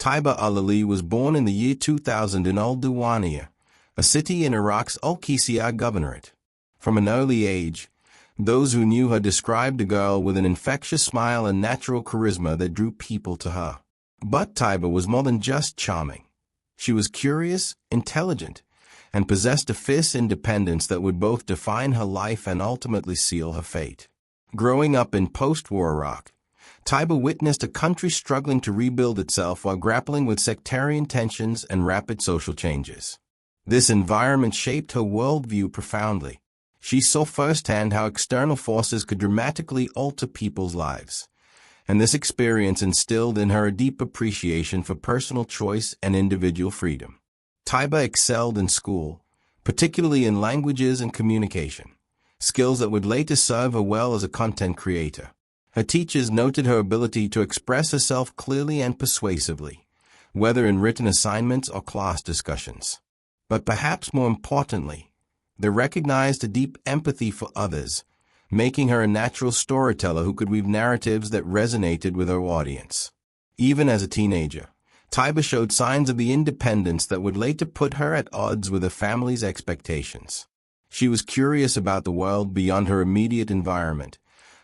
Tiba Al-Ali was born in the year 2000 in Al-Diwaniyah, a city in Iraq's Al-Qisiyah Governorate. From an early age, those who knew her described a girl with an infectious smile and natural charisma that drew people to her. But Tiba was more than just charming. She was curious, intelligent, and possessed a fierce independence that would both define her life and ultimately seal her fate. Growing up in post-war Iraq, Tiba witnessed a country struggling to rebuild itself while grappling with sectarian tensions and rapid social changes. This environment shaped her worldview profoundly. She saw firsthand how external forces could dramatically alter people's lives, and this experience instilled in her a deep appreciation for personal choice and individual freedom. Tiba excelled in school, particularly in languages and communication, skills that would later serve her well as a content creator. Her teachers noted her ability to express herself clearly and persuasively, whether in written assignments or class discussions. But perhaps more importantly, they recognized a deep empathy for others, making her a natural storyteller who could weave narratives that resonated with her audience. Even as a teenager, Tiba showed signs of the independence that would later put her at odds with her family's expectations. She was curious about the world beyond her immediate environment,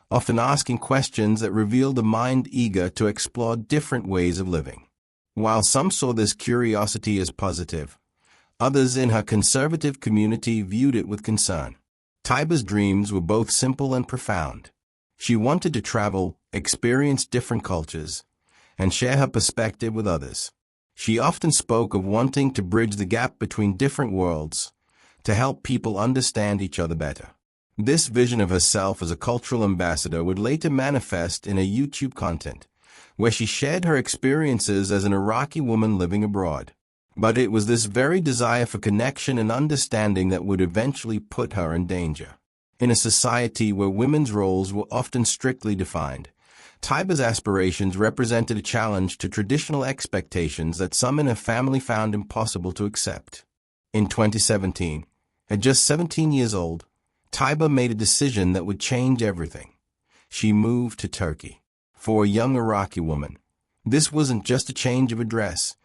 often asking questions that revealed a mind eager to explore different ways of living. While some saw this curiosity as positive, others in her conservative community viewed it with concern. Tiba's dreams were both simple and profound. She wanted to travel, experience different cultures, and share her perspective with others. She often spoke of wanting to bridge the gap between different worlds to help people understand each other better. This vision of herself as a cultural ambassador would later manifest in a YouTube content, where she shared her experiences as an Iraqi woman living abroad. But it was this very desire for connection and understanding that would eventually put her in danger. In a society where women's roles were often strictly defined, Tiba's aspirations represented a challenge to traditional expectations that some in her family found impossible to accept. In 2017, at just 17 years old, Tiba made a decision that would change everything. She moved to Turkey. For a young Iraqi woman, this wasn't just a change of address.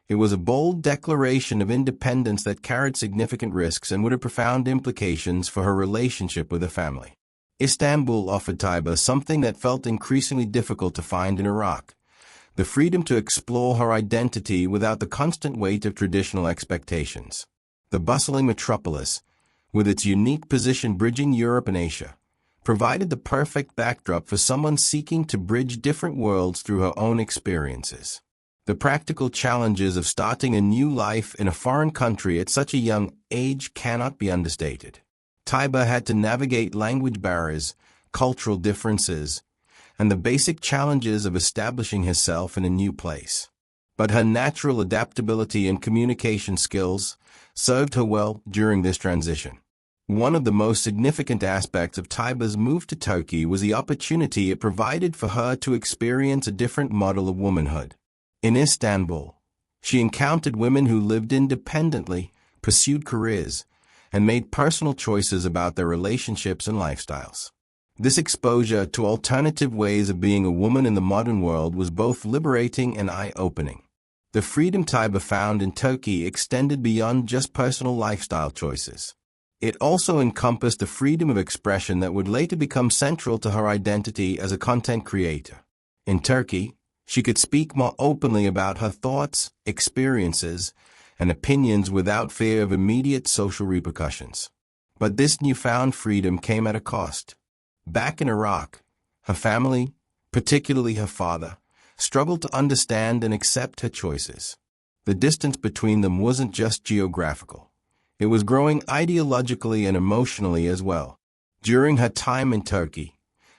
It was a bold declaration of independence that carried significant risks and would have profound implications for her relationship with her family. Istanbul offered Tiba something that felt increasingly difficult to find in Iraq: the freedom to explore her identity without the constant weight of traditional expectations. The bustling metropolis, with its unique position bridging Europe and Asia, provided the perfect backdrop for someone seeking to bridge different worlds through her own experiences. The practical challenges of starting a new life in a foreign country at such a young age cannot be understated. Tiba had to navigate language barriers, cultural differences, and the basic challenges of establishing herself in a new place. But her natural adaptability and communication skills served her well during this transition. One of the most significant aspects of Tiba's move to Turkey was the opportunity it provided for her to experience a different model of womanhood. In Istanbul, she encountered women who lived independently, pursued careers, and made personal choices about their relationships and lifestyles. This exposure to alternative ways of being a woman in the modern world was both liberating and eye-opening. The freedom Tiba found in Turkey extended beyond just personal lifestyle choices. It also encompassed the freedom of expression that would later become central to her identity as a content creator. In Turkey, she could speak more openly about her thoughts, experiences, and opinions without fear of immediate social repercussions. But this newfound freedom came at a cost. Back in Iraq, her family, particularly her father, struggled to understand and accept her choices. The distance between them wasn't just geographical. It was growing ideologically and emotionally as well. During her time in Turkey,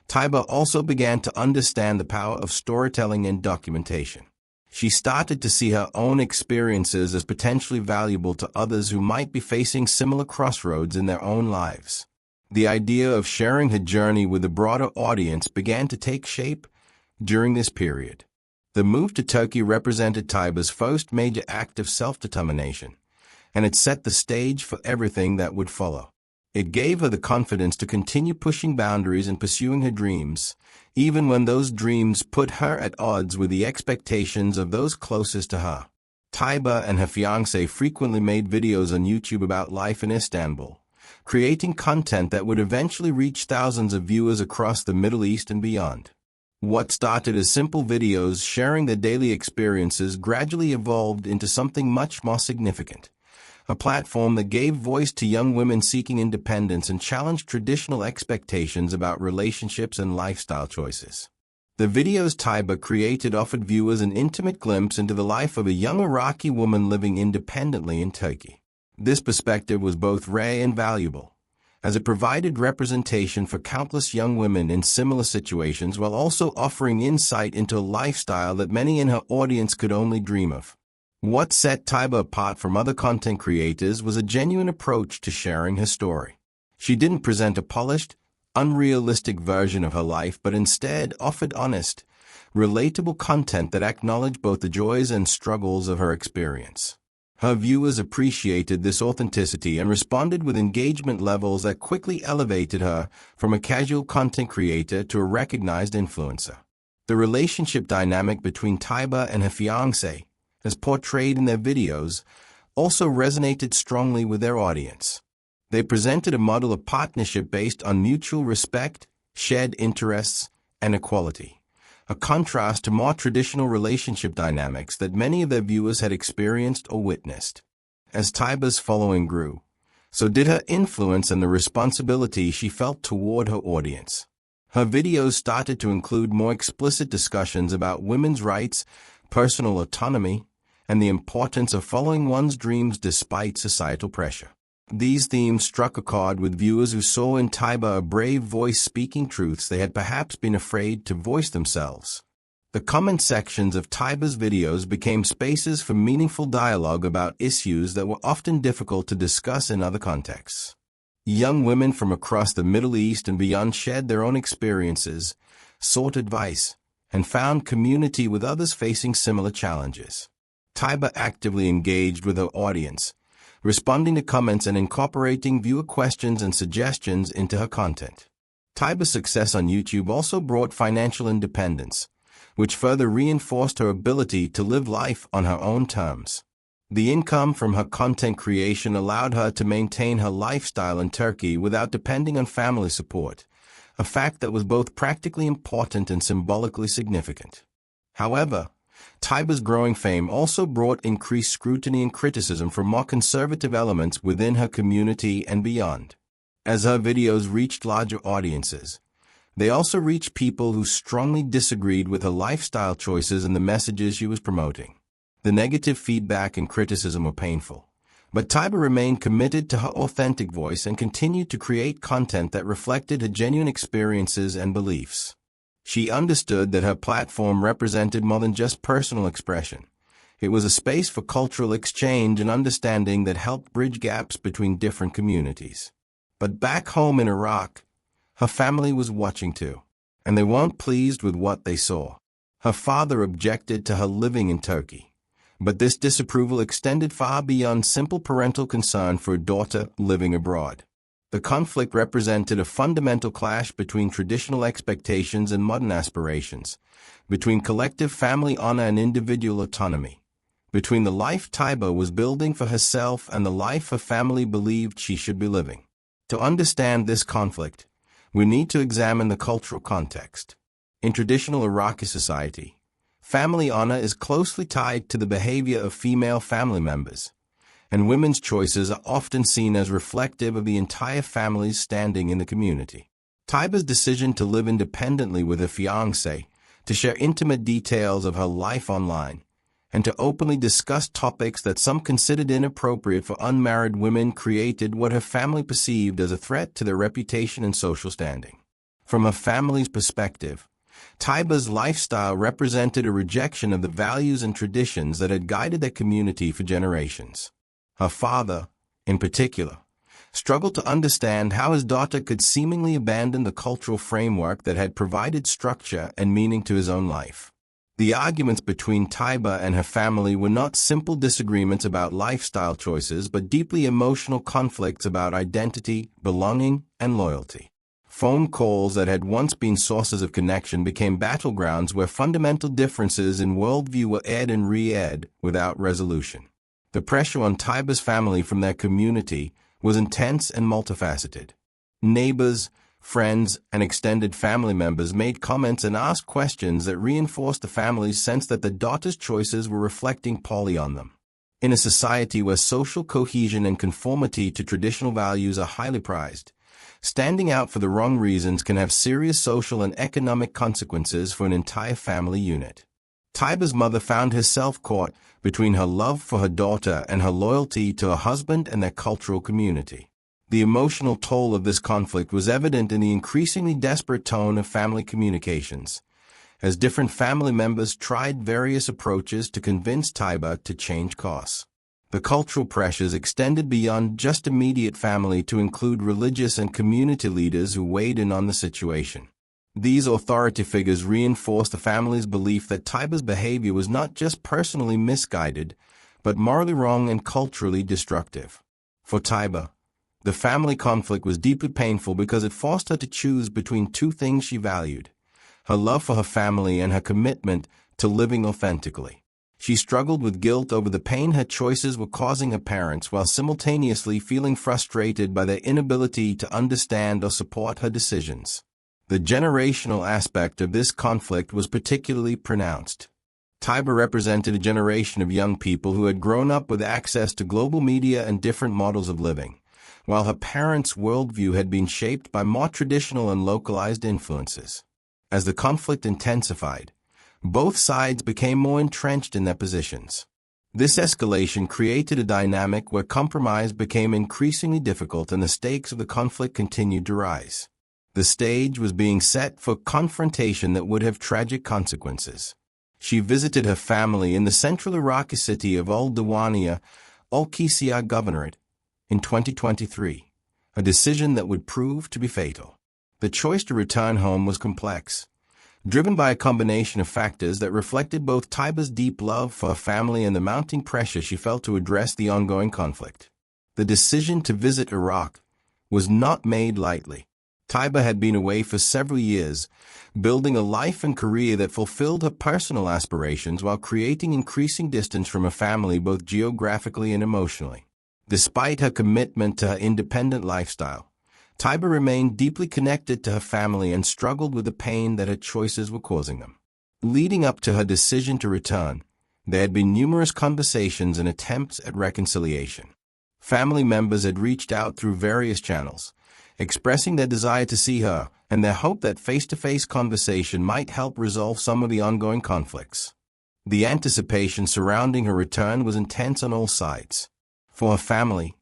Tiba also began to understand the power of storytelling and documentation. She started to see her own experiences as potentially valuable to others who might be facing similar crossroads in their own lives. The idea of sharing her journey with a broader audience began to take shape during this period. The move to Turkey represented Tiba's first major act of self-determination, and it set the stage for everything that would follow. It gave her the confidence to continue pushing boundaries and pursuing her dreams, even when those dreams put her at odds with the expectations of those closest to her. Tiba and her fiancé frequently made videos on YouTube about life in Istanbul, creating content that would eventually reach thousands of viewers across the Middle East and beyond. What started as simple videos sharing their daily experiences gradually evolved into something much more significant. A platform that gave voice to young women seeking independence and challenged traditional expectations about relationships and lifestyle choices. The videos Tiba created offered viewers an intimate glimpse into the life of a young Iraqi woman living independently in Turkey. This perspective was both rare and valuable, as it provided representation for countless young women in similar situations while also offering insight into a lifestyle that many in her audience could only dream of. What set Tiba apart from other content creators was a genuine approach to sharing her story. She didn't present a polished, unrealistic version of her life, but instead offered honest, relatable content that acknowledged both the joys and struggles of her experience. Her viewers appreciated this authenticity and responded with engagement levels that quickly elevated her from a casual content creator to a recognized influencer. The relationship dynamic between Tiba and her fiancé, as portrayed in their videos, also resonated strongly with their audience. They presented a model of partnership based on mutual respect, shared interests, and equality, a contrast to more traditional relationship dynamics that many of their viewers had experienced or witnessed. As Tiba's following grew, so did her influence and the responsibility she felt toward her audience. Her videos started to include more explicit discussions about women's rights, personal autonomy, and the importance of following one's dreams despite societal pressure. These themes struck a chord with viewers who saw in Tiba a brave voice speaking truths they had perhaps been afraid to voice themselves. The comment sections of Tiba's videos became spaces for meaningful dialogue about issues that were often difficult to discuss in other contexts. Young women from across the Middle East and beyond shared their own experiences, sought advice, and found community with others facing similar challenges. Tiba actively engaged with her audience, responding to comments and incorporating viewer questions and suggestions into her content. Tiba's success on YouTube also brought financial independence, which further reinforced her ability to live life on her own terms. The income from her content creation allowed her to maintain her lifestyle in Turkey without depending on family support, a fact that was both practically important and symbolically significant. However, Tiba's growing fame also brought increased scrutiny and criticism from more conservative elements within her community and beyond. As her videos reached larger audiences, they also reached people who strongly disagreed with her lifestyle choices and the messages she was promoting. The negative feedback and criticism were painful, but Tiba remained committed to her authentic voice and continued to create content that reflected her genuine experiences and beliefs. She understood that her platform represented more than just personal expression. It was a space for cultural exchange and understanding that helped bridge gaps between different communities. But back home in Iraq, her family was watching too, and they weren't pleased with what they saw. Her father objected to her living in Turkey, but this disapproval extended far beyond simple parental concern for a daughter living abroad. The conflict represented a fundamental clash between traditional expectations and modern aspirations, between collective family honor and individual autonomy, between the life Tiba was building for herself and the life her family believed she should be living. To understand this conflict, we need to examine the cultural context. In traditional Iraqi society, family honor is closely tied to the behavior of female family members, and women's choices are often seen as reflective of the entire family's standing in the community. Tiba's decision to live independently with her fiancé, to share intimate details of her life online, and to openly discuss topics that some considered inappropriate for unmarried women created what her family perceived as a threat to their reputation and social standing. From her family's perspective, Tiba's lifestyle represented a rejection of the values and traditions that had guided their community for generations. Her father, in particular, struggled to understand how his daughter could seemingly abandon the cultural framework that had provided structure and meaning to his own life. The arguments between Tiba and her family were not simple disagreements about lifestyle choices, but deeply emotional conflicts about identity, belonging, and loyalty. Phone calls that had once been sources of connection became battlegrounds where fundamental differences in worldview were aired and re-aired without resolution. The pressure on Tiba's family from their community was intense and multifaceted. Neighbors, friends, and extended family members made comments and asked questions that reinforced the family's sense that the daughter's choices were reflecting poorly on them. In a society where social cohesion and conformity to traditional values are highly prized, standing out for the wrong reasons can have serious social and economic consequences for an entire family unit. Tiba's mother found herself caught between her love for her daughter and her loyalty to her husband and their cultural community. The emotional toll of this conflict was evident in the increasingly desperate tone of family communications, as different family members tried various approaches to convince Tiba to change course. The cultural pressures extended beyond just immediate family to include religious and community leaders who weighed in on the situation. These authority figures reinforced the family's belief that Tiba's behavior was not just personally misguided, but morally wrong and culturally destructive. For Tiba, the family conflict was deeply painful because it forced her to choose between two things she valued: her love for her family and her commitment to living authentically. She struggled with guilt over the pain her choices were causing her parents, while simultaneously feeling frustrated by their inability to understand or support her decisions. The generational aspect of this conflict was particularly pronounced. Tiba represented a generation of young people who had grown up with access to global media and different models of living, while her parents' worldview had been shaped by more traditional and localized influences. As the conflict intensified, both sides became more entrenched in their positions. This escalation created a dynamic where compromise became increasingly difficult and the stakes of the conflict continued to rise. The stage was being set for confrontation that would have tragic consequences. She visited her family in the central Iraqi city of Al-Diwania, Al-Qisiyah Governorate, in 2023, a decision that would prove to be fatal. The choice to return home was complex, driven by a combination of factors that reflected both Tiba's deep love for her family and the mounting pressure she felt to address the ongoing conflict. The decision to visit Iraq was not made lightly. Tiba had been away for several years, building a life and career that fulfilled her personal aspirations while creating increasing distance from her family both geographically and emotionally. Despite her commitment to her independent lifestyle, Tiba remained deeply connected to her family and struggled with the pain that her choices were causing them. Leading up to her decision to return, there had been numerous conversations and attempts at reconciliation. Family members had reached out through various channels, expressing their desire to see her and their hope that face-to-face conversation might help resolve some of the ongoing conflicts. The anticipation surrounding her return was intense on all sides. For her family,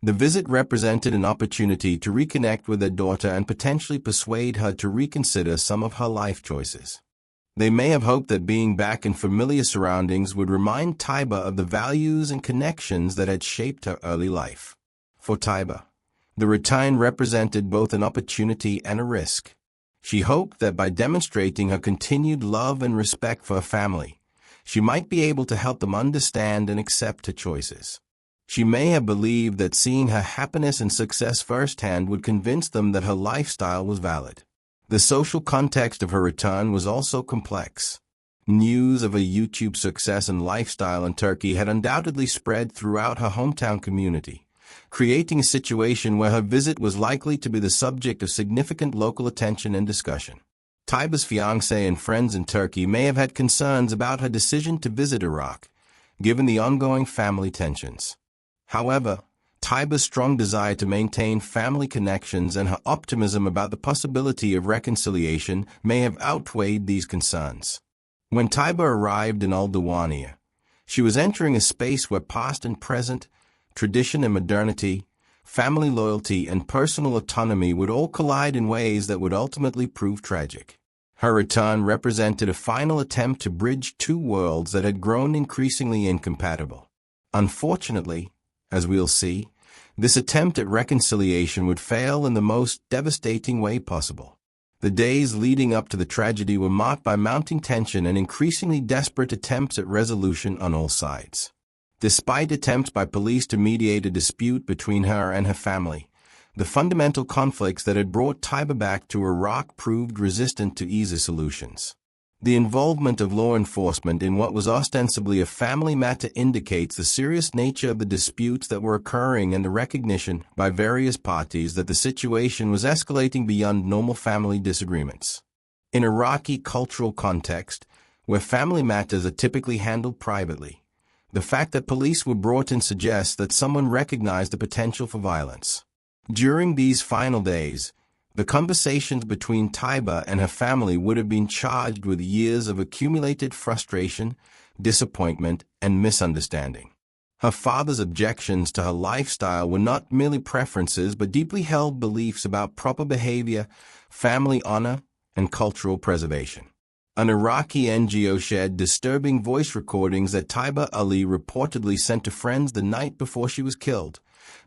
the visit represented an opportunity to reconnect with their daughter and potentially persuade her to reconsider some of her life choices. They may have hoped that being back in familiar surroundings would remind Tiba of the values and connections that had shaped her early life. For Tiba, the return represented both an opportunity and a risk. She hoped that by demonstrating her continued love and respect for her family, she might be able to help them understand and accept her choices. She may have believed that seeing her happiness and success firsthand would convince them that her lifestyle was valid. The social context of her return was also complex. News of her YouTube success and lifestyle in Turkey had undoubtedly spread throughout her hometown community, creating a situation where her visit was likely to be the subject of significant local attention and discussion. Tiba's fiancé and friends in Turkey may have had concerns about her decision to visit Iraq, given the ongoing family tensions. However, Tiba's strong desire to maintain family connections and her optimism about the possibility of reconciliation may have outweighed these concerns. When Tiba arrived in Al-Diwania, she was entering a space where past and present, tradition and modernity, family loyalty and personal autonomy would all collide in ways that would ultimately prove tragic. Her return represented a final attempt to bridge two worlds that had grown increasingly incompatible. Unfortunately, as we'll see, this attempt at reconciliation would fail in the most devastating way possible. The days leading up to the tragedy were marked by mounting tension and increasingly desperate attempts at resolution on all sides. Despite attempts by police to mediate a dispute between her and her family, the fundamental conflicts that had brought Tiba back to Iraq proved resistant to easy solutions. The involvement of law enforcement in what was ostensibly a family matter indicates the serious nature of the disputes that were occurring and the recognition by various parties that the situation was escalating beyond normal family disagreements. In Iraqi cultural context, where family matters are typically handled privately, the fact that police were brought in suggests that someone recognized the potential for violence. During these final days, the conversations between Tiba and her family would have been charged with years of accumulated frustration, disappointment, and misunderstanding. Her father's objections to her lifestyle were not merely preferences but deeply held beliefs about proper behavior, family honor, and cultural preservation. An Iraqi NGO shared disturbing voice recordings that Tiba Al-Ali reportedly sent to friends the night before she was killed,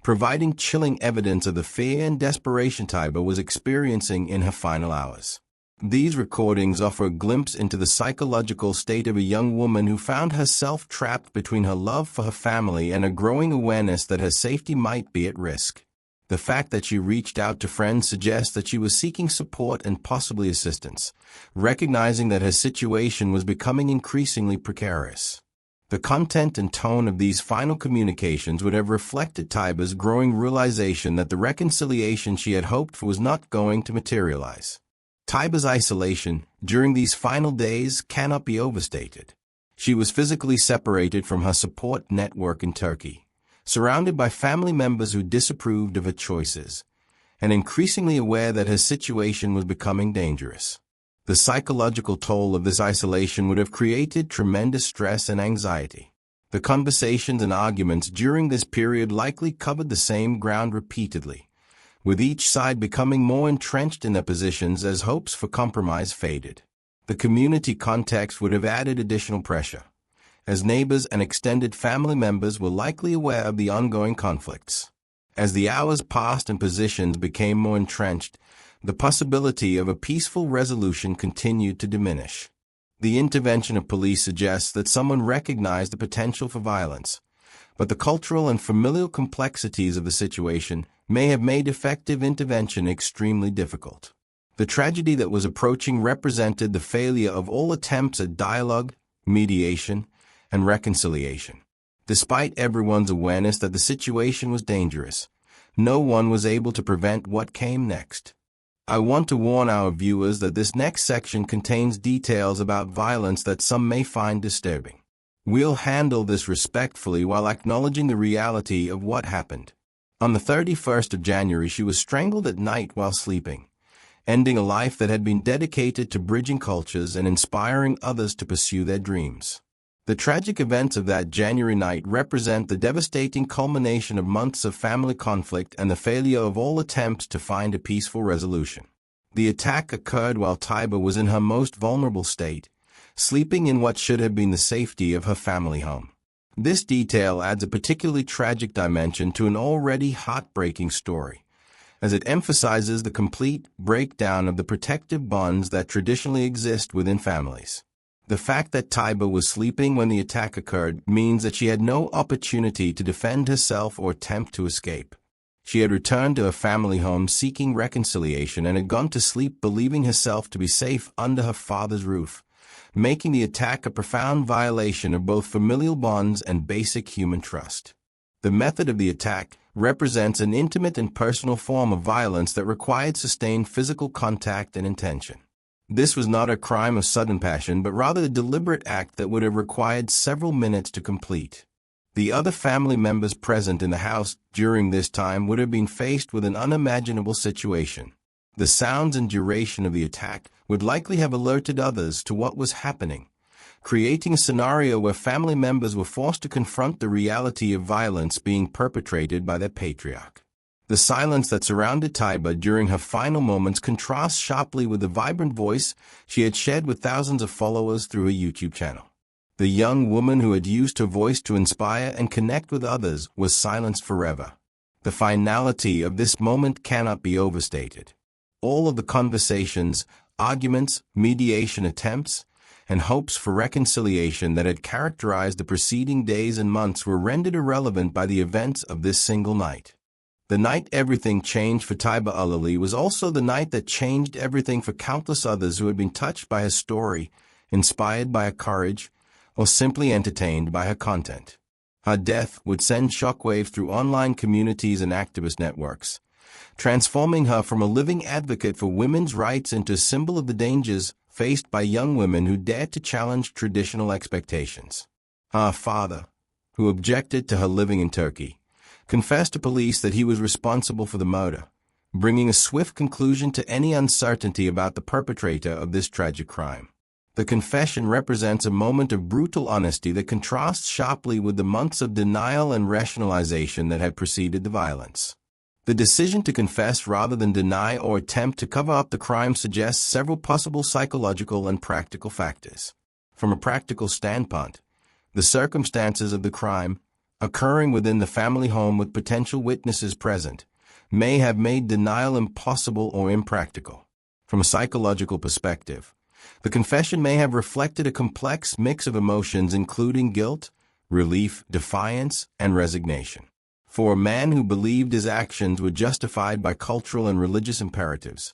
providing chilling evidence of the fear and desperation Tiba was experiencing in her final hours. These recordings offer a glimpse into the psychological state of a young woman who found herself trapped between her love for her family and a growing awareness that her safety might be at risk. The fact that she reached out to friends suggests that she was seeking support and possibly assistance, recognizing that her situation was becoming increasingly precarious. The content and tone of these final communications would have reflected Tiba's growing realization that the reconciliation she had hoped for was not going to materialize. Tiba's isolation during these final days cannot be overstated. She was physically separated from her support network in Turkey, surrounded by family members who disapproved of her choices, and increasingly aware that her situation was becoming dangerous. The psychological toll of this isolation would have created tremendous stress and anxiety. The conversations and arguments during this period likely covered the same ground repeatedly, with each side becoming more entrenched in their positions as hopes for compromise faded. The community context would have added additional pressure, as neighbors and extended family members were likely aware of the ongoing conflicts. As the hours passed and positions became more entrenched, the possibility of a peaceful resolution continued to diminish. The intervention of police suggests that someone recognized the potential for violence, but the cultural and familial complexities of the situation may have made effective intervention extremely difficult. The tragedy that was approaching represented the failure of all attempts at dialogue, mediation, and reconciliation. Despite everyone's awareness that the situation was dangerous, no one was able to prevent what came next. I want to warn our viewers that this next section contains details about violence that some may find disturbing. We'll handle this respectfully while acknowledging the reality of what happened. On the 31st of January, she was strangled at night while sleeping, ending a life that had been dedicated to bridging cultures and inspiring others to pursue their dreams. The tragic events of that January night represent the devastating culmination of months of family conflict and the failure of all attempts to find a peaceful resolution. The attack occurred while Tiba was in her most vulnerable state, sleeping in what should have been the safety of her family home. This detail adds a particularly tragic dimension to an already heartbreaking story, as it emphasizes the complete breakdown of the protective bonds that traditionally exist within families. The fact that Tiba was sleeping when the attack occurred means that she had no opportunity to defend herself or attempt to escape. She had returned to her family home seeking reconciliation and had gone to sleep believing herself to be safe under her father's roof, making the attack a profound violation of both familial bonds and basic human trust. The method of the attack represents an intimate and personal form of violence that required sustained physical contact and intention. This was not a crime of sudden passion, but rather a deliberate act that would have required several minutes to complete. The other family members present in the house during this time would have been faced with an unimaginable situation. The sounds and duration of the attack would likely have alerted others to what was happening, creating a scenario where family members were forced to confront the reality of violence being perpetrated by their patriarch. The silence that surrounded Tiba during her final moments contrasts sharply with the vibrant voice she had shared with thousands of followers through her YouTube channel. The young woman who had used her voice to inspire and connect with others was silenced forever. The finality of this moment cannot be overstated. all of the conversations, arguments, mediation attempts, and hopes for reconciliation that had characterized the preceding days and months were rendered irrelevant by the events of this single night. The night everything changed for Tiba Al-Ali was also the night that changed everything for countless others who had been touched by her story, inspired by her courage, or simply entertained by her content. Her death would send shockwaves through online communities and activist networks, transforming her from a living advocate for women's rights into a symbol of the dangers faced by young women who dared to challenge traditional expectations. Her father, who objected to her living in Turkey, confessed to police that he was responsible for the murder, bringing a swift conclusion to any uncertainty about the perpetrator of this tragic crime. The confession represents a moment of brutal honesty that contrasts sharply with the months of denial and rationalization that had preceded the violence. The decision to confess rather than deny or attempt to cover up the crime suggests several possible psychological and practical factors. From a practical standpoint, the circumstances of the crime, occurring within the family home with potential witnesses present, may have made denial impossible or impractical. From a psychological perspective, the confession may have reflected a complex mix of emotions including guilt, relief, defiance, and resignation. For a man who believed his actions were justified by cultural and religious imperatives,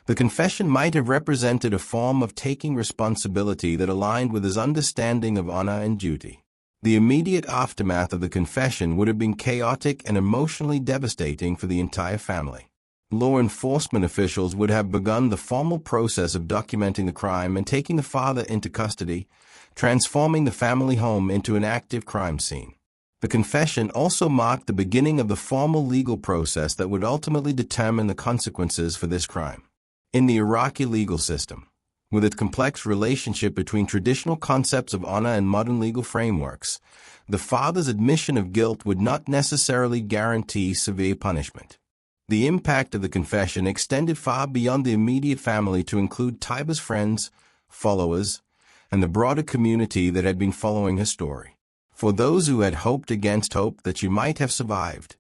the confession might have represented a form of taking responsibility that aligned with his understanding of honor and duty. The immediate aftermath of the confession would have been chaotic and emotionally devastating for the entire family. Law enforcement officials would have begun the formal process of documenting the crime and taking the father into custody, transforming the family home into an active crime scene. The confession also marked the beginning of the formal legal process that would ultimately determine the consequences for this crime. In the Iraqi legal system, with its complex relationship between traditional concepts of honor and modern legal frameworks, the father's admission of guilt would not necessarily guarantee severe punishment. The impact of the confession extended far beyond the immediate family to include Tiba's friends, followers, and the broader community that had been following her story. For those who had hoped against hope that she might have survived,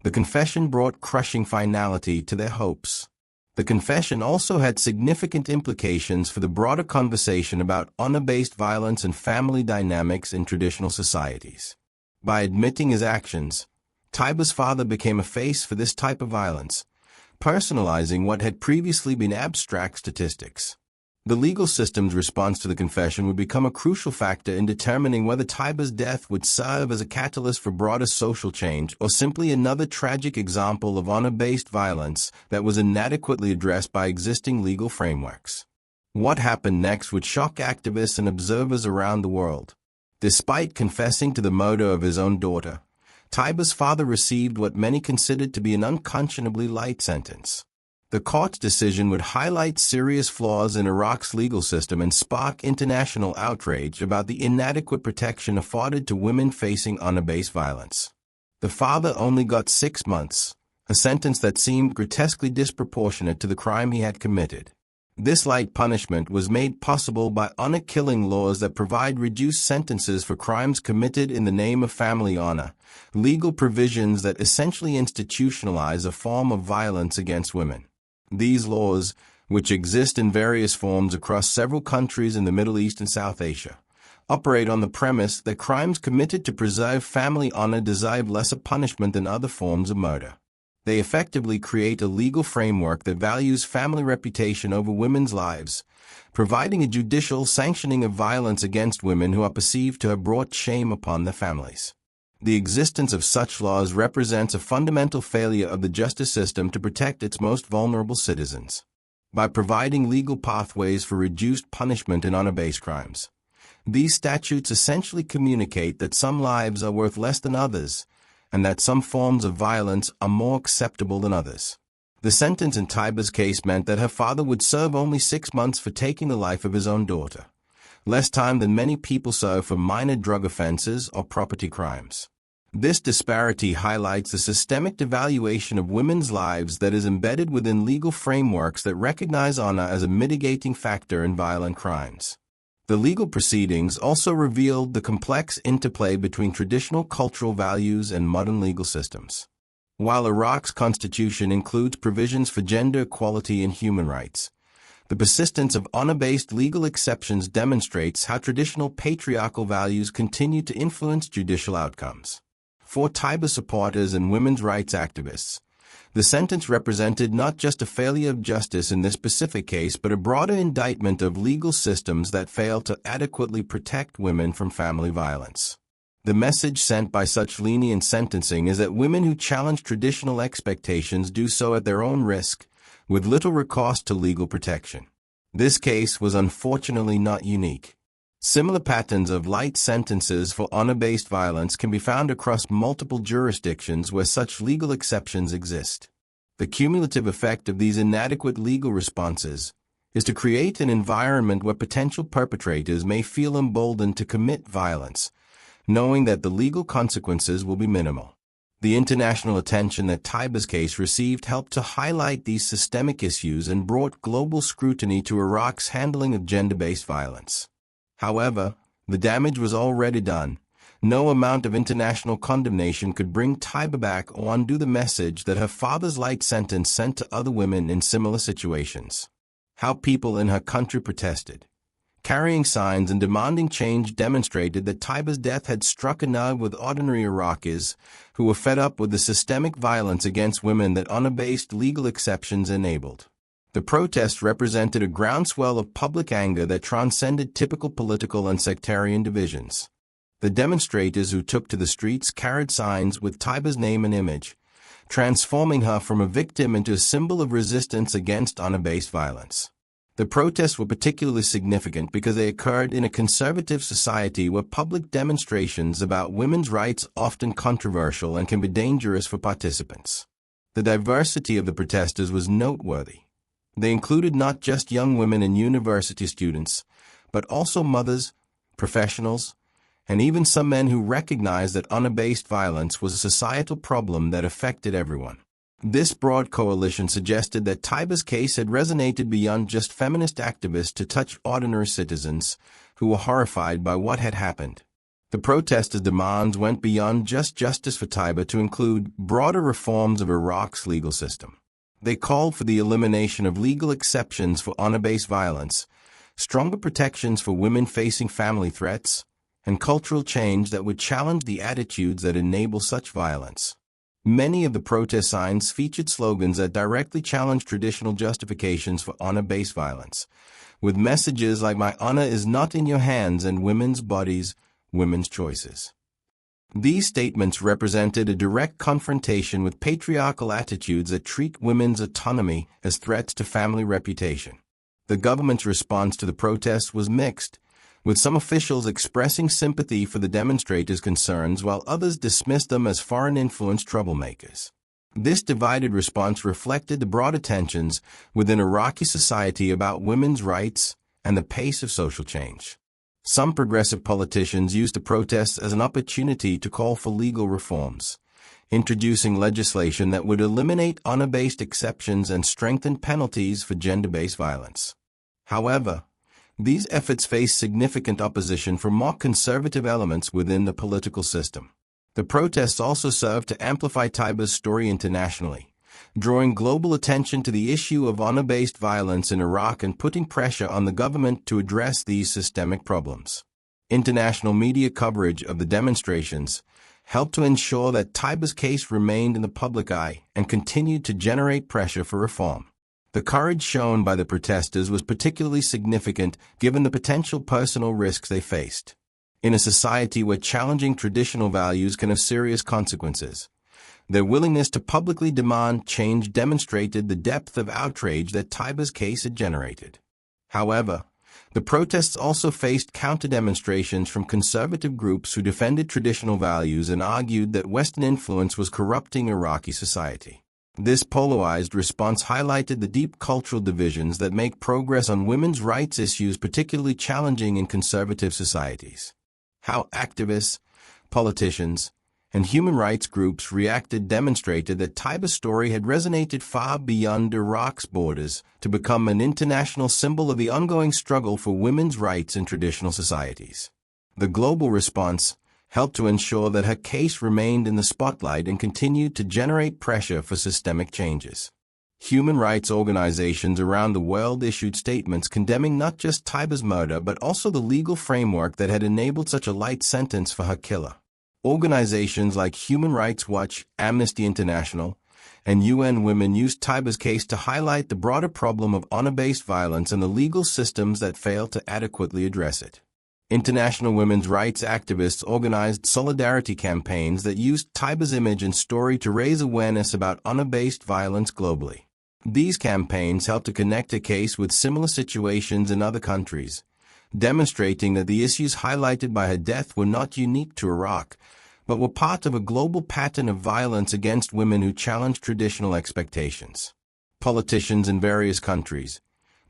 the confession brought crushing finality to their hopes. The confession also had significant implications for the broader conversation about honor-based violence and family dynamics in traditional societies. By admitting his actions, Tiba's father became a face for this type of violence, personalizing what had previously been abstract statistics. The legal system's response to the confession would become a crucial factor in determining whether Tiba's death would serve as a catalyst for broader social change or simply another tragic example of honor-based violence that was inadequately addressed by existing legal frameworks. What happened next would shock activists and observers around the world. Despite confessing to the murder of his own daughter, Tiba's father received what many considered to be an unconscionably light sentence. The court's decision would highlight serious flaws in Iraq's legal system and spark international outrage about the inadequate protection afforded to women facing honor-based violence. The father only got 6 months, a sentence that seemed grotesquely disproportionate to the crime he had committed. This light punishment was made possible by honor-killing laws that provide reduced sentences for crimes committed in the name of family honor, legal provisions that essentially institutionalize a form of violence against women. These laws, which exist in various forms across several countries in the Middle East and South Asia, operate on the premise that crimes committed to preserve family honor deserve lesser punishment than other forms of murder. They effectively create a legal framework that values family reputation over women's lives, providing a judicial sanctioning of violence against women who are perceived to have brought shame upon their families. The existence of such laws represents a fundamental failure of the justice system to protect its most vulnerable citizens. By providing legal pathways for reduced punishment in honor-based crimes, these statutes essentially communicate that some lives are worth less than others, and that some forms of violence are more acceptable than others. The sentence in Tiba's case meant that her father would serve only 6 months for taking the life of his own daughter, less time than many people serve for minor drug offenses or property crimes. This disparity highlights the systemic devaluation of women's lives that is embedded within legal frameworks that recognize honor as a mitigating factor in violent crimes. The legal proceedings also revealed the complex interplay between traditional cultural values and modern legal systems. While Iraq's constitution includes provisions for gender equality and human rights, the persistence of honor-based legal exceptions demonstrates how traditional patriarchal values continue to influence judicial outcomes. For Tiba supporters and women's rights activists, the sentence represented not just a failure of justice in this specific case, but a broader indictment of legal systems that fail to adequately protect women from family violence. The message sent by such lenient sentencing is that women who challenge traditional expectations do so at their own risk, with little recourse to legal protection. This case was unfortunately not unique. Similar patterns of light sentences for honor-based violence can be found across multiple jurisdictions where such legal exceptions exist. The cumulative effect of these inadequate legal responses is to create an environment where potential perpetrators may feel emboldened to commit violence, knowing that the legal consequences will be minimal. The international attention that Tiba's case received helped to highlight these systemic issues and brought global scrutiny to Iraq's handling of gender-based violence. However, the damage was already done. No amount of international condemnation could bring Tiba back or undo the message that her father's light sentence sent to other women in similar situations. How people in her country protested, carrying signs and demanding change, demonstrated that Tiba's death had struck a nerve with ordinary Iraqis who were fed up with the systemic violence against women that honor-based legal exceptions enabled. The protest represented a groundswell of public anger that transcended typical political and sectarian divisions. The demonstrators who took to the streets carried signs with Tiba's name and image, transforming her from a victim into a symbol of resistance against honor-based violence. The protests were particularly significant because they occurred in a conservative society where public demonstrations about women's rights are often controversial and can be dangerous for participants. The diversity of the protesters was noteworthy. They included not just young women and university students, but also mothers, professionals, and even some men who recognized that honor-based violence was a societal problem that affected everyone. This broad coalition suggested that Tiba's case had resonated beyond just feminist activists to touch ordinary citizens who were horrified by what had happened. The protesters' demands went beyond just justice for Tiba to include broader reforms of Iraq's legal system. They called for the elimination of legal exceptions for honor-based violence, stronger protections for women facing family threats, and cultural change that would challenge the attitudes that enable such violence. Many of the protest signs featured slogans that directly challenged traditional justifications for honor-based violence, with messages like "My honor is not in your hands" and "Women's bodies, women's choices." These statements represented a direct confrontation with patriarchal attitudes that treat women's autonomy as threats to family reputation. The government's response to the protests was mixed, with some officials expressing sympathy for the demonstrators' concerns while others dismissed them as foreign-influenced troublemakers. This divided response reflected the broader tensions within Iraqi society about women's rights and the pace of social change. Some progressive politicians used the protests as an opportunity to call for legal reforms, introducing legislation that would eliminate honor-based exceptions and strengthen penalties for gender-based violence. However, these efforts faced significant opposition from more conservative elements within the political system. The protests also served to amplify Tiba's story internationally, drawing global attention to the issue of honor-based violence in Iraq and putting pressure on the government to address these systemic problems. International media coverage of the demonstrations helped to ensure that Tiba's case remained in the public eye and continued to generate pressure for reform. The courage shown by the protesters was particularly significant given the potential personal risks they faced. In a society where challenging traditional values can have serious consequences, their willingness to publicly demand change demonstrated the depth of outrage that Tiba's case had generated. However, the protests also faced counter-demonstrations from conservative groups who defended traditional values and argued that Western influence was corrupting Iraqi society. This polarized response highlighted the deep cultural divisions that make progress on women's rights issues particularly challenging in conservative societies. How activists, politicians, and human rights groups reacted demonstrated that Tiba's story had resonated far beyond Iraq's borders to become an international symbol of the ongoing struggle for women's rights in traditional societies. The global response, helped to ensure that her case remained in the spotlight and continued to generate pressure for systemic changes. Human rights organizations around the world issued statements condemning not just Tiba's murder but also the legal framework that had enabled such a light sentence for her killer. Organizations like Human Rights Watch, Amnesty International, and UN Women used Tiba's case to highlight the broader problem of honor-based violence and the legal systems that fail to adequately address it. International women's rights activists organized solidarity campaigns that used Tiba's image and story to raise awareness about honor-based violence globally. These campaigns helped to connect a case with similar situations in other countries, demonstrating that the issues highlighted by her death were not unique to Iraq, but were part of a global pattern of violence against women who challenged traditional expectations. Politicians in various countries,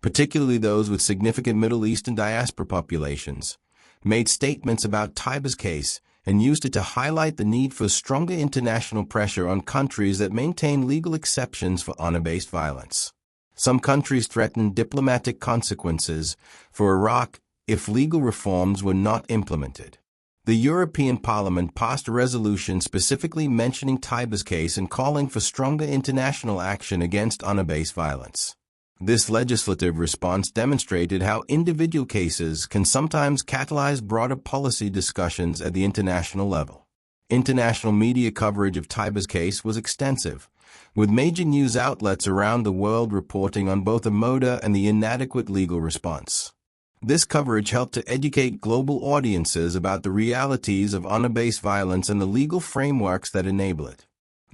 particularly those with significant Middle Eastern diaspora populations, made statements about Tiba's case and used it to highlight the need for stronger international pressure on countries that maintain legal exceptions for honor-based violence. Some countries threatened diplomatic consequences for Iraq if legal reforms were not implemented. The European Parliament passed a resolution specifically mentioning Tiba's case and calling for stronger international action against honor-based violence. This legislative response demonstrated how individual cases can sometimes catalyze broader policy discussions at the international level. International media coverage of Tiba's case was extensive, with major news outlets around the world reporting on both the murder and the inadequate legal response. This coverage helped to educate global audiences about the realities of honor-based violence and the legal frameworks that enable it.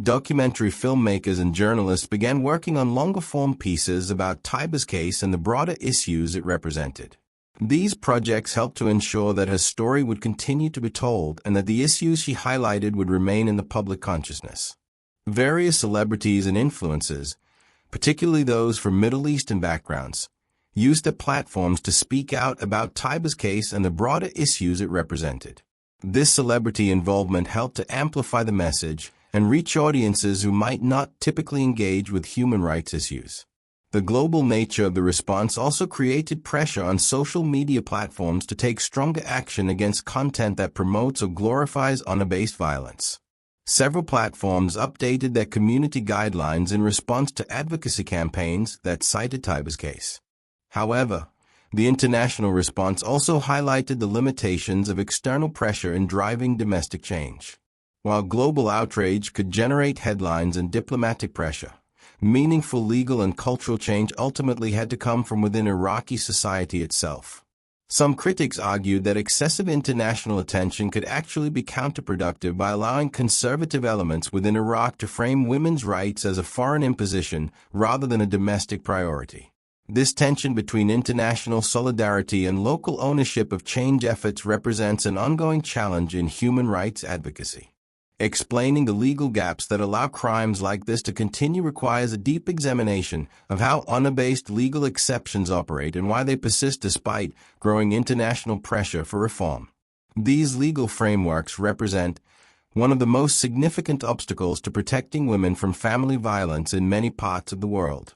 Documentary filmmakers and journalists began working on longer-form pieces about Tiba's case and the broader issues it represented. These projects helped to ensure that her story would continue to be told and that the issues she highlighted would remain in the public consciousness. Various celebrities and influencers, particularly those from Middle Eastern backgrounds, used their platforms to speak out about Tiba's case and the broader issues it represented. This celebrity involvement helped to amplify the message and reach audiences who might not typically engage with human rights issues. The global nature of the response also created pressure on social media platforms to take stronger action against content that promotes or glorifies honor-based violence. Several platforms updated their community guidelines in response to advocacy campaigns that cited Tiba's case. However, the international response also highlighted the limitations of external pressure in driving domestic change. While global outrage could generate headlines and diplomatic pressure, meaningful legal and cultural change ultimately had to come from within Iraqi society itself. Some critics argued that excessive international attention could actually be counterproductive by allowing conservative elements within Iraq to frame women's rights as a foreign imposition rather than a domestic priority. This tension between international solidarity and local ownership of change efforts represents an ongoing challenge in human rights advocacy. Explaining the legal gaps that allow crimes like this to continue requires a deep examination of how honor-based legal exceptions operate and why they persist despite growing international pressure for reform. These legal frameworks represent one of the most significant obstacles to protecting women from family violence in many parts of the world.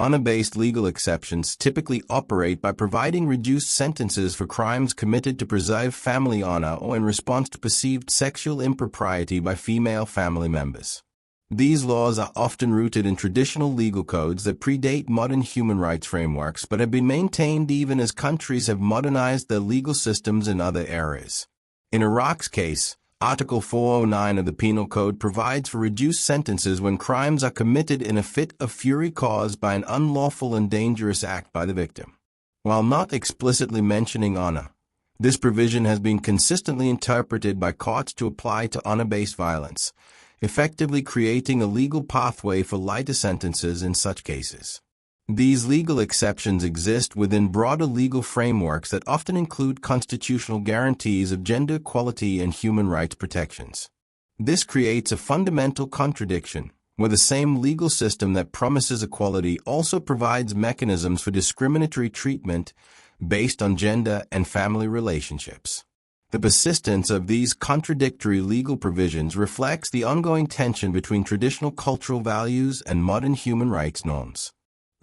Honor-based legal exceptions typically operate by providing reduced sentences for crimes committed to preserve family honor or in response to perceived sexual impropriety by female family members. These laws are often rooted in traditional legal codes that predate modern human rights frameworks but have been maintained even as countries have modernized their legal systems in other areas. In Iraq's case, Article 409 of the Penal Code provides for reduced sentences when crimes are committed in a fit of fury caused by an unlawful and dangerous act by the victim. While not explicitly mentioning honor, this provision has been consistently interpreted by courts to apply to honor-based violence, effectively creating a legal pathway for lighter sentences in such cases. These legal exceptions exist within broader legal frameworks that often include constitutional guarantees of gender equality and human rights protections. This creates a fundamental contradiction, where the same legal system that promises equality also provides mechanisms for discriminatory treatment based on gender and family relationships. The persistence of these contradictory legal provisions reflects the ongoing tension between traditional cultural values and modern human rights norms.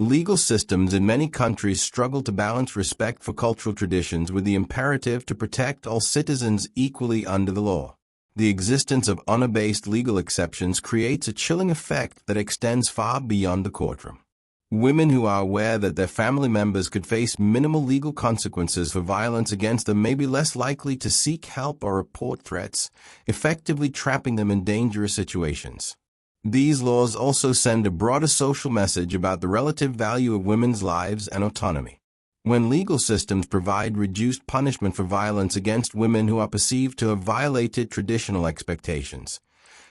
Legal systems in many countries struggle to balance respect for cultural traditions with the imperative to protect all citizens equally under the law. The existence of honor-based legal exceptions creates a chilling effect that extends far beyond the courtroom. Women who are aware that their family members could face minimal legal consequences for violence against them may be less likely to seek help or report threats, effectively trapping them in dangerous situations. These laws also send a broader social message about the relative value of women's lives and autonomy. When legal systems provide reduced punishment for violence against women who are perceived to have violated traditional expectations,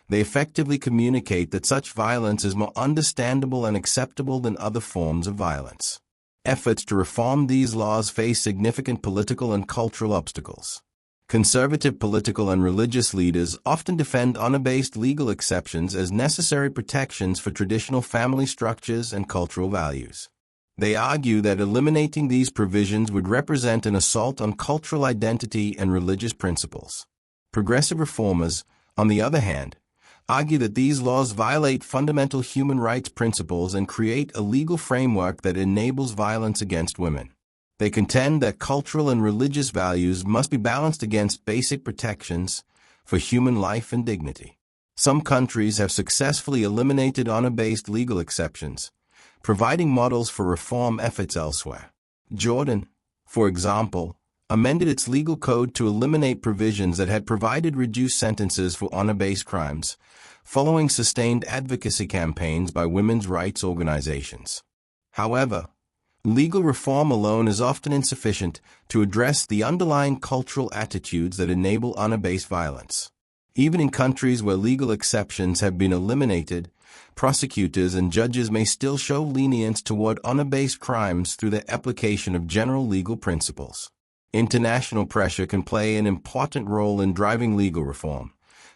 they effectively communicate that such violence is more understandable and acceptable than other forms of violence. Efforts to reform these laws face significant political and cultural obstacles. Conservative political and religious leaders often defend honor-based legal exceptions as necessary protections for traditional family structures and cultural values. They argue that eliminating these provisions would represent an assault on cultural identity and religious principles. Progressive reformers, on the other hand, argue that these laws violate fundamental human rights principles and create a legal framework that enables violence against women. They contend that cultural and religious values must be balanced against basic protections for human life and dignity. Some countries have successfully eliminated honor-based legal exceptions, providing models for reform efforts elsewhere. Jordan, for example, amended its legal code to eliminate provisions that had provided reduced sentences for honor-based crimes, following sustained advocacy campaigns by women's rights organizations. However, legal reform alone is often insufficient to address the underlying cultural attitudes that enable honor-based violence. Even in countries where legal exceptions have been eliminated, prosecutors and judges may still show lenience toward honor-based crimes through the application of general legal principles. International pressure can play an important role in driving legal reform,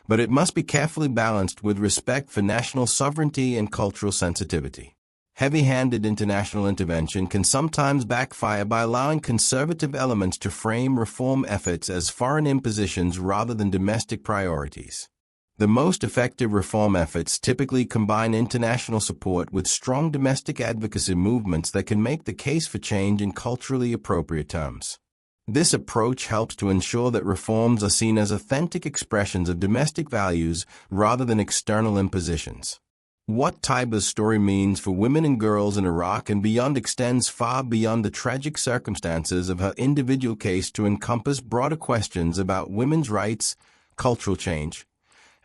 but it must be carefully balanced with respect for national sovereignty and cultural sensitivity. Heavy-handed international intervention can sometimes backfire by allowing conservative elements to frame reform efforts as foreign impositions rather than domestic priorities. The most effective reform efforts typically combine international support with strong domestic advocacy movements that can make the case for change in culturally appropriate terms. This approach helps to ensure that reforms are seen as authentic expressions of domestic values rather than external impositions. What Tiba's story means for women and girls in Iraq and beyond extends far beyond the tragic circumstances of her individual case to encompass broader questions about women's rights, cultural change,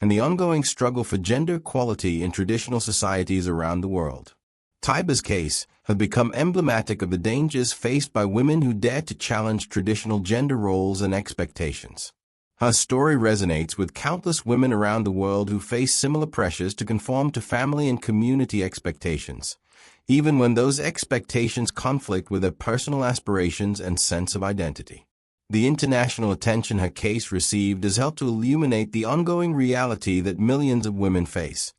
and the ongoing struggle for gender equality in traditional societies around the world. Tiba's case has become emblematic of the dangers faced by women who dare to challenge traditional gender roles and expectations. Her story resonates with countless women around the world who face similar pressures to conform to family and community expectations, even when those expectations conflict with their personal aspirations and sense of identity. The international attention her case received has helped to illuminate the ongoing reality that millions of women face: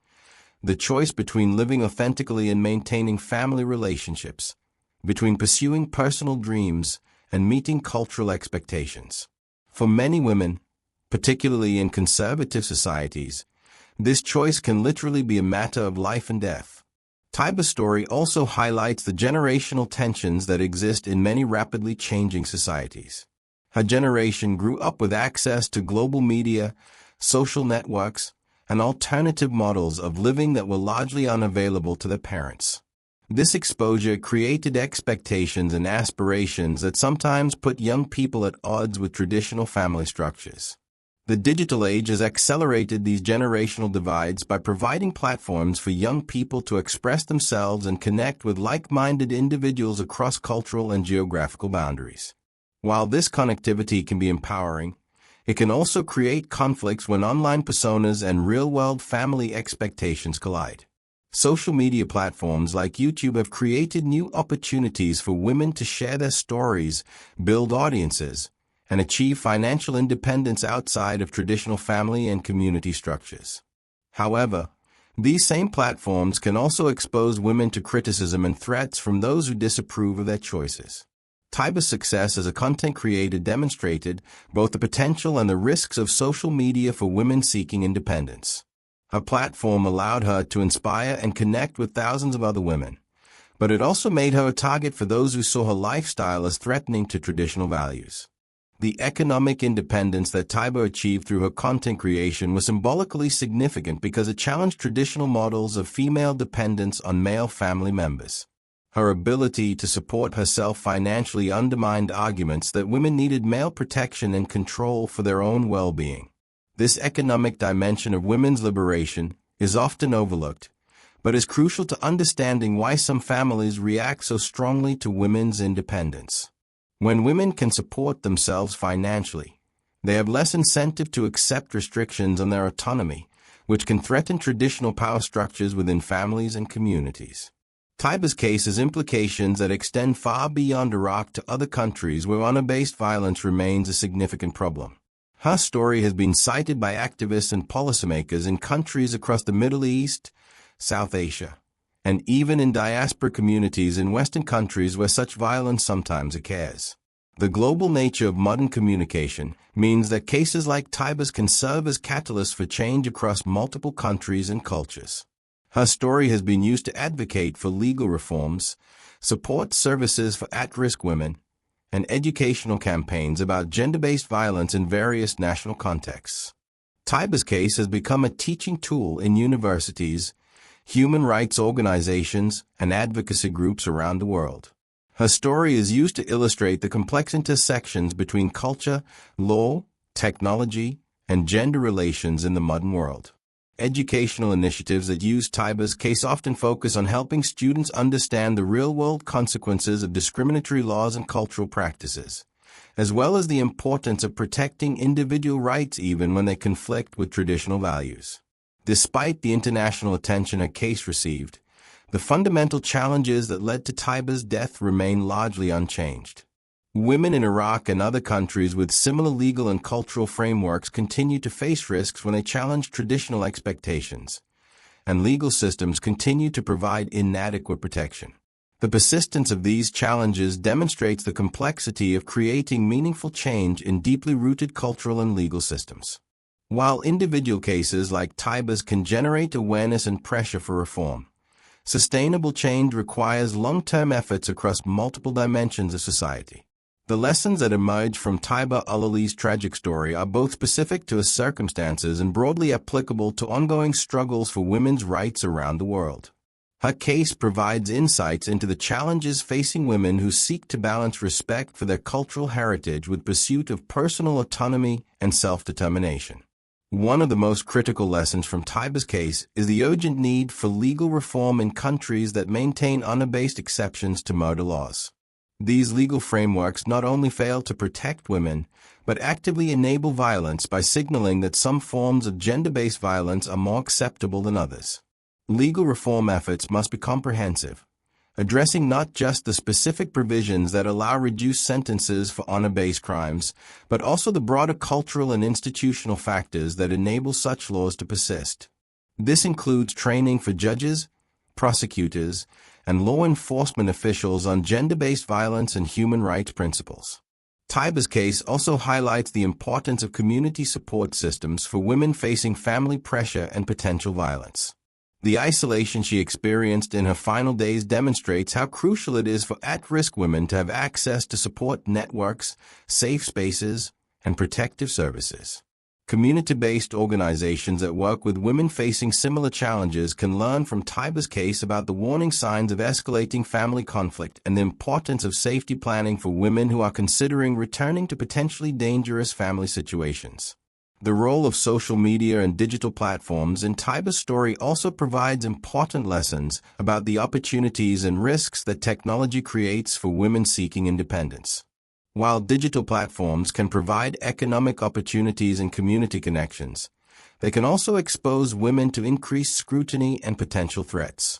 the choice between living authentically and maintaining family relationships, between pursuing personal dreams and meeting cultural expectations. For many women, particularly in conservative societies, this choice can literally be a matter of life and death. Tiba's story also highlights the generational tensions that exist in many rapidly changing societies. Her generation grew up with access to global media, social networks, and alternative models of living that were largely unavailable to their parents. This exposure created expectations and aspirations that sometimes put young people at odds with traditional family structures. The digital age has accelerated these generational divides by providing platforms for young people to express themselves and connect with like-minded individuals across cultural and geographical boundaries. While this connectivity can be empowering, it can also create conflicts when online personas and real-world family expectations collide. Social media platforms like YouTube have created new opportunities for women to share their stories, build audiences, and achieve financial independence outside of traditional family and community structures. However, these same platforms can also expose women to criticism and threats from those who disapprove of their choices. Tiba's success as a content creator demonstrated both the potential and the risks of social media for women seeking independence. Her platform allowed her to inspire and connect with thousands of other women, but it also made her a target for those who saw her lifestyle as threatening to traditional values. The economic independence that Tiba achieved through her content creation was symbolically significant because it challenged traditional models of female dependence on male family members. Her ability to support herself financially undermined arguments that women needed male protection and control for their own well-being. This economic dimension of women's liberation is often overlooked, but is crucial to understanding why some families react so strongly to women's independence. When women can support themselves financially, they have less incentive to accept restrictions on their autonomy, which can threaten traditional power structures within families and communities. Tiba's case has implications that extend far beyond Iraq to other countries where honor-based violence remains a significant problem. Her story has been cited by activists and policymakers in countries across the Middle East, South Asia, and even in diaspora communities in Western countries where such violence sometimes occurs. The global nature of modern communication means that cases like Tiba's can serve as catalysts for change across multiple countries and cultures. Her story has been used to advocate for legal reforms, support services for at-risk women, and educational campaigns about gender-based violence in various national contexts. Tiba's case has become a teaching tool in universities, human rights organizations, and advocacy groups around the world. Her story is used to illustrate the complex intersections between culture, law, technology, and gender relations in the modern world. Educational initiatives that use Tiba's case often focus on helping students understand the real-world consequences of discriminatory laws and cultural practices, as well as the importance of protecting individual rights even when they conflict with traditional values. Despite the international attention her case received, the fundamental challenges that led to Tiba's death remain largely unchanged. Women in Iraq and other countries with similar legal and cultural frameworks continue to face risks when they challenge traditional expectations, and legal systems continue to provide inadequate protection. The persistence of these challenges demonstrates the complexity of creating meaningful change in deeply rooted cultural and legal systems. While individual cases like Tiba's can generate awareness and pressure for reform, sustainable change requires long-term efforts across multiple dimensions of society. The lessons that emerge from Tiba Al-Ali's tragic story are both specific to her circumstances and broadly applicable to ongoing struggles for women's rights around the world. Her case provides insights into the challenges facing women who seek to balance respect for their cultural heritage with pursuit of personal autonomy and self-determination. One of the most critical lessons from Tiba's case is the urgent need for legal reform in countries that maintain honor-based exceptions to murder laws. These legal frameworks not only fail to protect women, but actively enable violence by signaling that some forms of gender-based violence are more acceptable than others. Legal reform efforts must be comprehensive, addressing not just the specific provisions that allow reduced sentences for honor-based crimes, but also the broader cultural and institutional factors that enable such laws to persist. This includes training for judges, prosecutors, and law enforcement officials on gender-based violence and human rights principles. Tiba's case also highlights the importance of community support systems for women facing family pressure and potential violence. The isolation she experienced in her final days demonstrates how crucial it is for at-risk women to have access to support networks, safe spaces, and protective services. Community-based organizations that work with women facing similar challenges can learn from Tiba's case about the warning signs of escalating family conflict and the importance of safety planning for women who are considering returning to potentially dangerous family situations. The role of social media and digital platforms in Tiba's story also provides important lessons about the opportunities and risks that technology creates for women seeking independence. While digital platforms can provide economic opportunities and community connections, they can also expose women to increased scrutiny and potential threats.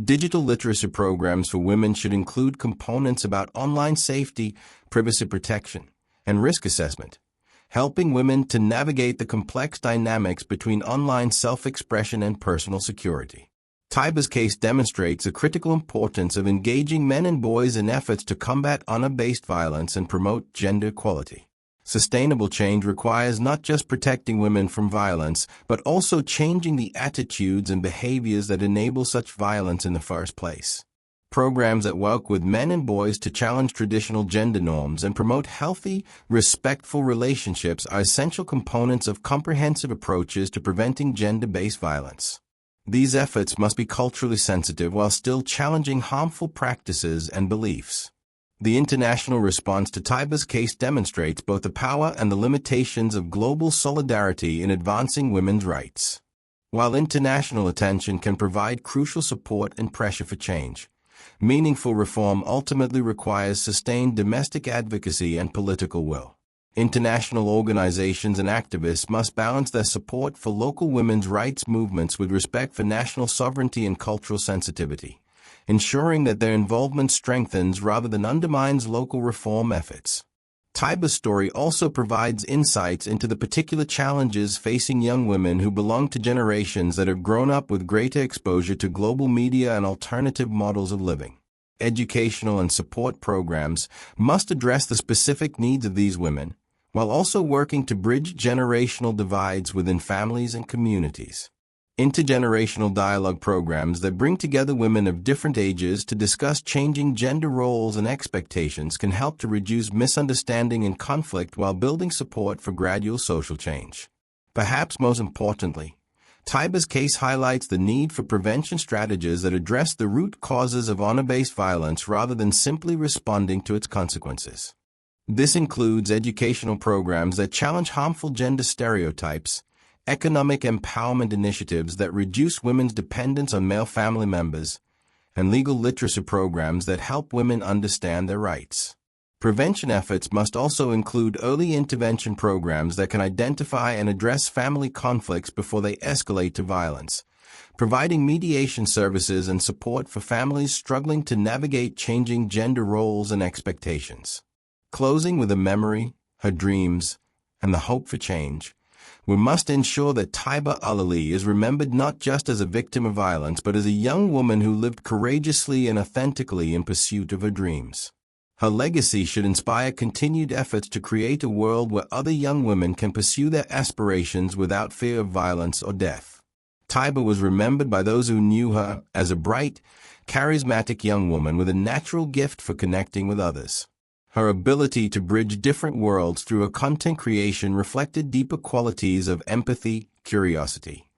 Digital literacy programs for women should include components about online safety, privacy protection, and risk assessment, helping women to navigate the complex dynamics between online self-expression and personal security. Tiba's case demonstrates the critical importance of engaging men and boys in efforts to combat honor-based violence and promote gender equality. Sustainable change requires not just protecting women from violence, but also changing the attitudes and behaviors that enable such violence in the first place. Programs that work with men and boys to challenge traditional gender norms and promote healthy, respectful relationships are essential components of comprehensive approaches to preventing gender-based violence. These efforts must be culturally sensitive while still challenging harmful practices and beliefs. The international response to Tiba's case demonstrates both the power and the limitations of global solidarity in advancing women's rights. While international attention can provide crucial support and pressure for change, meaningful reform ultimately requires sustained domestic advocacy and political will. International organizations and activists must balance their support for local women's rights movements with respect for national sovereignty and cultural sensitivity, ensuring that their involvement strengthens rather than undermines local reform efforts. Tiba's story also provides insights into the particular challenges facing young women who belong to generations that have grown up with greater exposure to global media and alternative models of living. Educational and support programs must address the specific needs of these women, while also working to bridge generational divides within families and communities. Intergenerational dialogue programs that bring together women of different ages to discuss changing gender roles and expectations can help to reduce misunderstanding and conflict while building support for gradual social change. Perhaps most importantly, Tiba's case highlights the need for prevention strategies that address the root causes of honor-based violence rather than simply responding to its consequences. This includes educational programs that challenge harmful gender stereotypes, economic empowerment initiatives that reduce women's dependence on male family members, and legal literacy programs that help women understand their rights. Prevention efforts must also include early intervention programs that can identify and address family conflicts before they escalate to violence, providing mediation services and support for families struggling to navigate changing gender roles and expectations. Closing with a memory, her dreams, and the hope for change, we must ensure that Tiba Al-Ali is remembered not just as a victim of violence, but as a young woman who lived courageously and authentically in pursuit of her dreams. Her legacy should inspire continued efforts to create a world where other young women can pursue their aspirations without fear of violence or death. Tiba was remembered by those who knew her as a bright, charismatic young woman with a natural gift for connecting with others. Her ability to bridge different worlds through her content creation reflected deeper qualities of empathy, curiosity,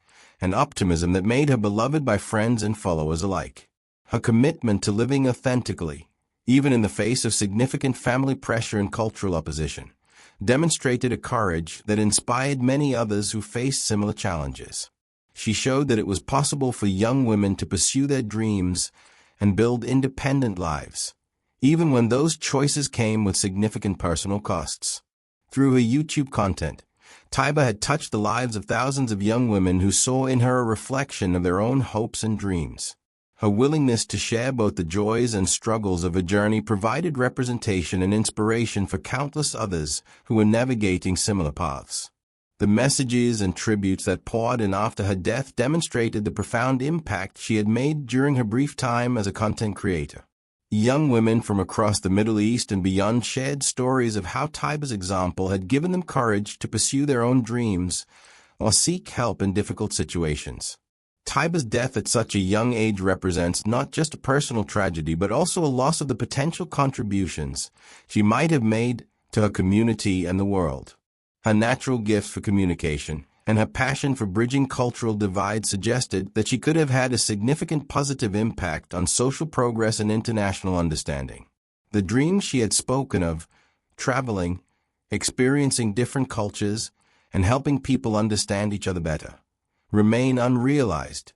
and optimism that made her beloved by friends and followers alike. Her commitment to living authentically, even in the face of significant family pressure and cultural opposition, demonstrated a courage that inspired many others who faced similar challenges. She showed that it was possible for young women to pursue their dreams and build independent lives, even when those choices came with significant personal costs. Through her YouTube content, Tiba had touched the lives of thousands of young women who saw in her a reflection of their own hopes and dreams. Her willingness to share both the joys and struggles of her journey provided representation and inspiration for countless others who were navigating similar paths. The messages and tributes that poured in after her death demonstrated the profound impact she had made during her brief time as a content creator. Young women from across the Middle East and beyond shared stories of how Tiba's example had given them courage to pursue their own dreams or seek help in difficult situations. Tiba's death at such a young age represents not just a personal tragedy but also a loss of the potential contributions she might have made to her community and the world. Her natural gift for communication and her passion for bridging cultural divides suggested that she could have had a significant positive impact on social progress and international understanding. The dreams she had spoken of, traveling, experiencing different cultures, and helping people understand each other better, remain unrealized,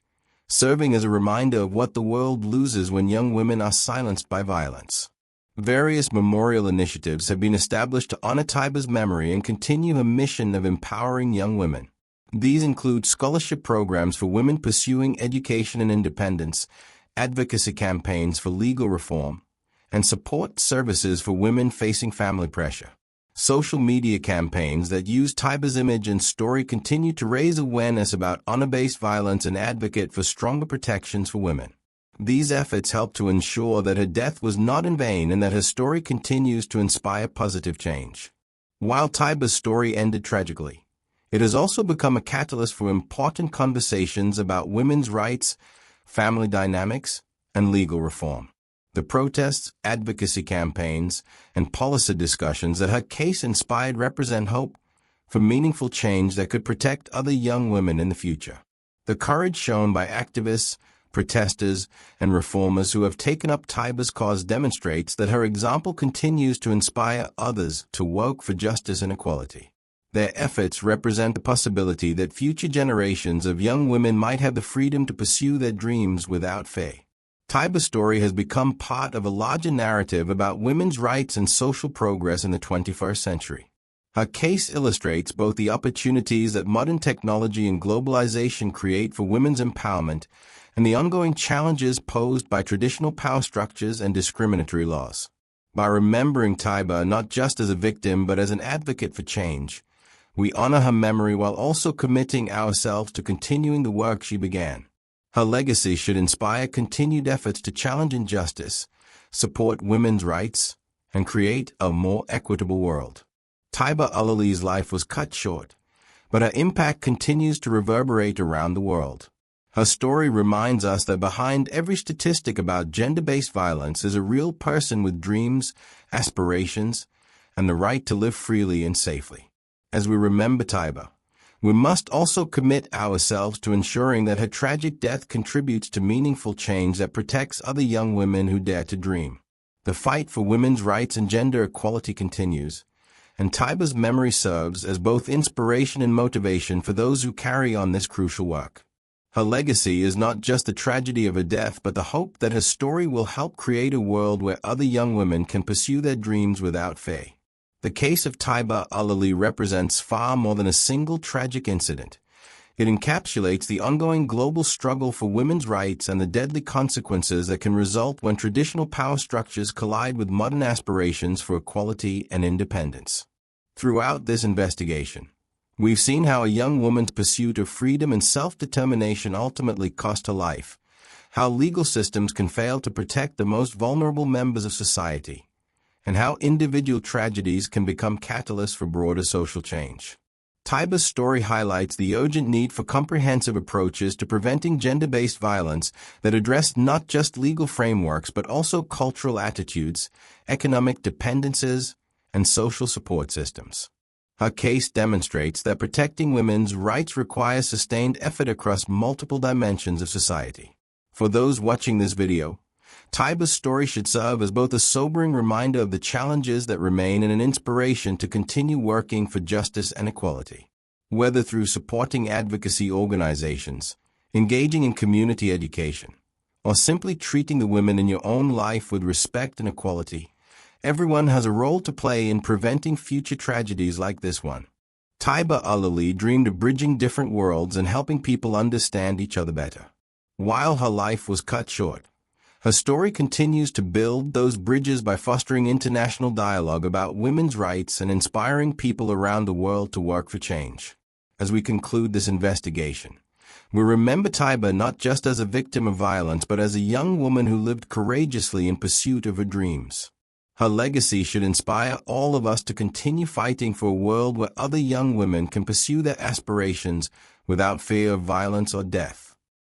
serving as a reminder of what the world loses when young women are silenced by violence. Various memorial initiatives have been established to honor Tiba's memory and continue her mission of empowering young women. These include scholarship programs for women pursuing education and independence, advocacy campaigns for legal reform, and support services for women facing family pressure. Social media campaigns that use Tiba's image and story continue to raise awareness about honor-based violence and advocate for stronger protections for women. These efforts help to ensure that her death was not in vain and that her story continues to inspire positive change. While Tiba's story ended tragically, it has also become a catalyst for important conversations about women's rights, family dynamics, and legal reform. The protests, advocacy campaigns, and policy discussions that her case inspired represent hope for meaningful change that could protect other young women in the future. The courage shown by activists, protesters, and reformers who have taken up Tiba's cause demonstrates that her example continues to inspire others to work for justice and equality. Their efforts represent the possibility that future generations of young women might have the freedom to pursue their dreams without fear. Tiba's story has become part of a larger narrative about women's rights and social progress in the 21st century. Her case illustrates both the opportunities that modern technology and globalization create for women's empowerment and the ongoing challenges posed by traditional power structures and discriminatory laws. By remembering Tiba not just as a victim but as an advocate for change, we honor her memory while also committing ourselves to continuing the work she began. Her legacy should inspire continued efforts to challenge injustice, support women's rights, and create a more equitable world. Tiba Al-Ali's life was cut short, but her impact continues to reverberate around the world. Her story reminds us that behind every statistic about gender-based violence is a real person with dreams, aspirations, and the right to live freely and safely. As we remember Tiba, we must also commit ourselves to ensuring that her tragic death contributes to meaningful change that protects other young women who dare to dream. The fight for women's rights and gender equality continues, and Tiba's memory serves as both inspiration and motivation for those who carry on this crucial work. Her legacy is not just the tragedy of her death, but the hope that her story will help create a world where other young women can pursue their dreams without fear. The case of Tiba Al-Ali represents far more than a single tragic incident. It encapsulates the ongoing global struggle for women's rights and the deadly consequences that can result when traditional power structures collide with modern aspirations for equality and independence. Throughout this investigation, we've seen how a young woman's pursuit of freedom and self-determination ultimately cost her life, how legal systems can fail to protect the most vulnerable members of society, and how individual tragedies can become catalysts for broader social change. Tiba's story highlights the urgent need for comprehensive approaches to preventing gender-based violence that address not just legal frameworks but also cultural attitudes, economic dependencies, and social support systems. Her case demonstrates that protecting women's rights requires sustained effort across multiple dimensions of society. For those watching this video, Tiba's story should serve as both a sobering reminder of the challenges that remain and an inspiration to continue working for justice and equality. Whether through supporting advocacy organizations, engaging in community education, or simply treating the women in your own life with respect and equality, everyone has a role to play in preventing future tragedies like this one. Tiba Al-Ali dreamed of bridging different worlds and helping people understand each other better. While her life was cut short, her story continues to build those bridges by fostering international dialogue about women's rights and inspiring people around the world to work for change. As we conclude this investigation, we remember Tiba not just as a victim of violence but as a young woman who lived courageously in pursuit of her dreams. Her legacy should inspire all of us to continue fighting for a world where other young women can pursue their aspirations without fear of violence or death.